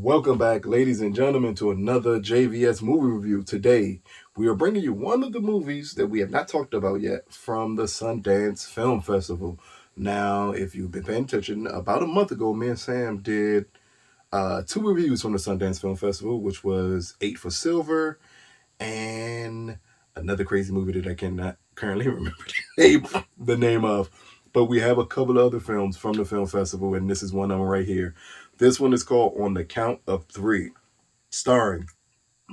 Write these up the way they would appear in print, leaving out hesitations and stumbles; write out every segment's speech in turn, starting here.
Welcome back, ladies and gentlemen, to another JVS movie review. Today, we are bringing you one of the movies that we have not talked about yet from the Sundance Film Festival. Now, if you've been paying attention, about a month ago, me and Sam did two reviews from the Sundance Film Festival, which was Eight for Silver and another crazy movie that I cannot currently remember the name of. But we have a couple of other films from the film festival, and this is one of them right here. This one is called On the Count of Three, starring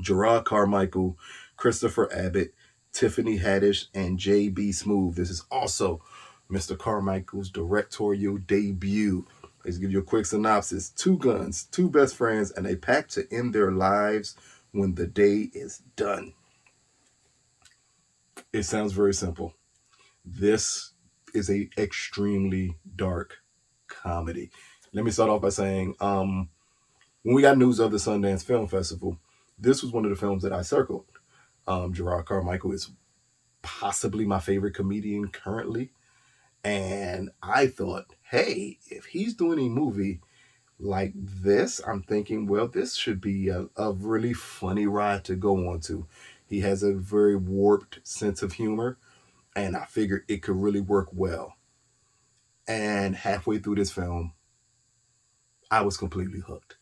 Jerrod Carmichael, Christopher Abbott, Tiffany Haddish, and J.B. Smoove. This is also Mr. Carmichael's directorial debut. Let's give you a quick synopsis. Two guns, two best friends, and a pact to end their lives when the day is done. It sounds very simple. This is a extremely dark comedy. Let me start off by saying, when we got news of the Sundance Film Festival, this was one of the films that I circled. Jerrod Carmichael is possibly my favorite comedian currently. And I thought, hey, if he's doing a movie like this, I'm thinking, well, this should be a really funny ride to go on to. He has a very warped sense of humor, and I figured it could really work well. And halfway through this film, I was completely hooked.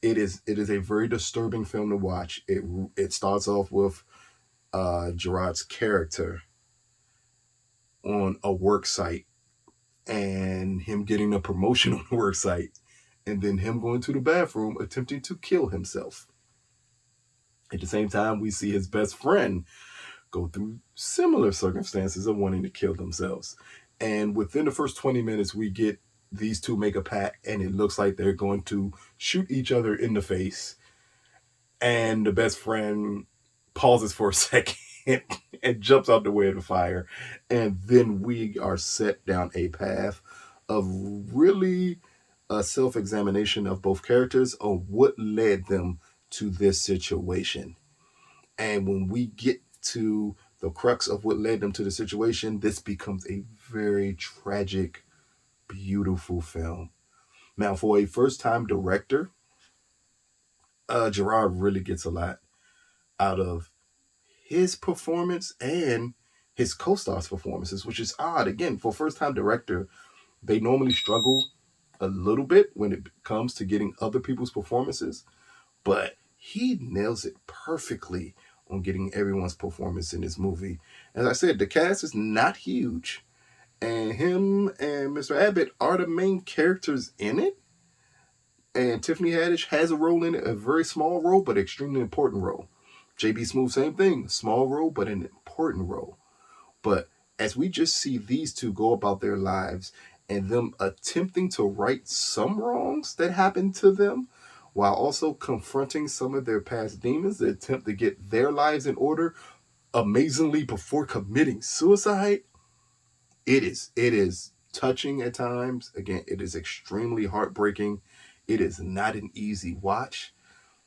It is a very disturbing film to watch. It starts off with Jerrod's character on a work site and him getting a promotion on the work site, and then him going to the bathroom attempting to kill himself. At the same time, we see his best friend go through similar circumstances of wanting to kill themselves. And within the first 20 minutes, we get these two make a pact, and it looks like they're going to shoot each other in the face. And the best friend pauses for a second and jumps out the way of the fire. And then we are set down a path of really a self-examination of both characters of what led them to this situation. And when we get to the crux of what led them to the situation, this becomes a very tragic, beautiful film. Now, for a first-time director, Jerrod really gets a lot out of his performance and his co-stars' performances, which is odd. Again, for a first-time director, they normally struggle a little bit when it comes to getting other people's performances, but he nails it perfectly on getting everyone's performance in this movie. As I said, the cast is not huge, and him and Mr. Abbott are the main characters in it. And Tiffany Haddish has a role in it, a very small role, but extremely important role. J.B. Smoove, same thing, small role, but an important role. But as we just see these two go about their lives and them attempting to right some wrongs that happened to them, while also confronting some of their past demons that attempt to get their lives in order amazingly before committing suicide, it is touching at times. Again, it is extremely heartbreaking. It is not an easy watch,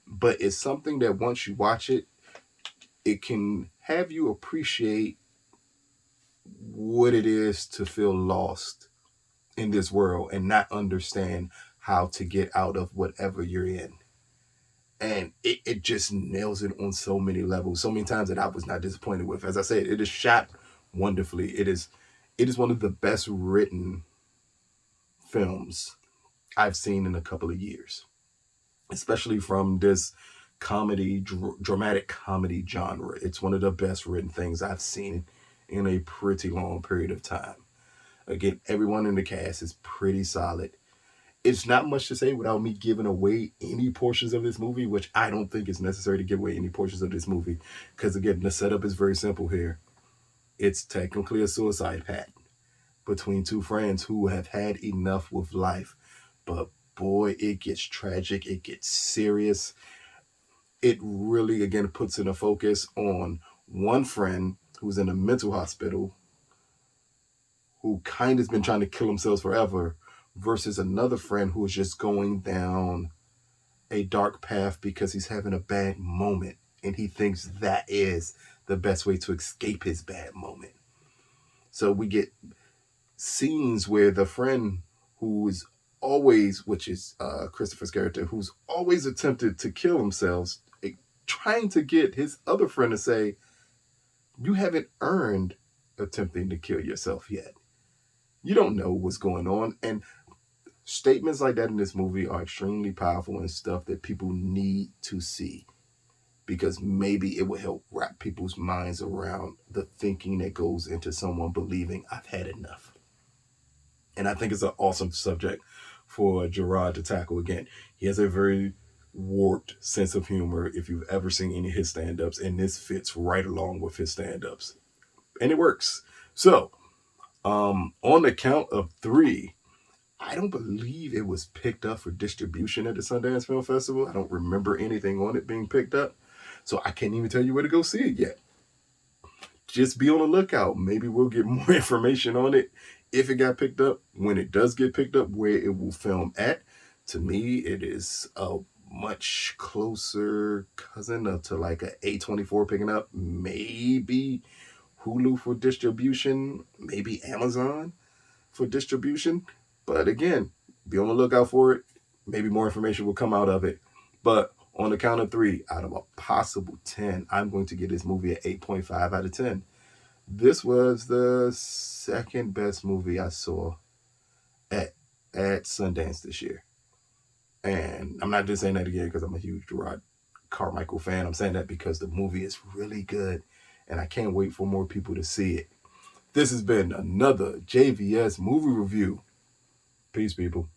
but it's something that once you watch it, it can have you appreciate what it is to feel lost in this world and not understand how to get out of whatever you're in. And it just nails it on so many levels, so many times that I was not disappointed with. As I said, it is shot wonderfully. It is one of the best written films I've seen in a couple of years, especially from this dramatic comedy genre. It's one of the best written things I've seen in a pretty long period of time. Again, everyone in the cast is pretty solid. It's not much to say without me giving away any portions of this movie, which I don't think is necessary to give away any portions of this movie. Because again, the setup is very simple here. It's technically a suicide pact between two friends who have had enough with life. But boy, it gets tragic. It gets serious. It really, again, puts in a focus on one friend who's in a mental hospital who kind of has been trying to kill himself forever versus another friend who is just going down a dark path because he's having a bad moment and he thinks that is the best way to escape his bad moment. So we get scenes where the friend who is always, which is Christopher's character, who's always attempted to kill himself, trying to get his other friend to say, you haven't earned attempting to kill yourself yet. You don't know what's going on. And statements like that in this movie are extremely powerful and stuff that people need to see, because maybe it will help wrap people's minds around the thinking that goes into someone believing, I've had enough. And I think it's an awesome subject for Jerrod to tackle. Again, he has a very warped sense of humor if you've ever seen any of his stand-ups, and this fits right along with his stand-ups. And it works. So, on the count of 3, I don't believe it was picked up for distribution at the Sundance Film Festival. I don't remember anything on it being picked up. So I can't even tell you where to go see it yet. Just be on the lookout. Maybe we'll get more information on it if it got picked up. When it does get picked up, where it will film at. To me, it is a much closer cousin to like a A24 picking up. Maybe Hulu for distribution. Maybe Amazon for distribution. But again, be on the lookout for it. Maybe more information will come out of it. But on the count of 3, out of a possible 10, I'm going to give this movie an 8.5 out of 10. This was the second best movie I saw at Sundance this year. And I'm not just saying that again because I'm a huge Jerrod Carmichael fan. I'm saying that because the movie is really good, and I can't wait for more people to see it. This has been another JVS movie review. Peace, people.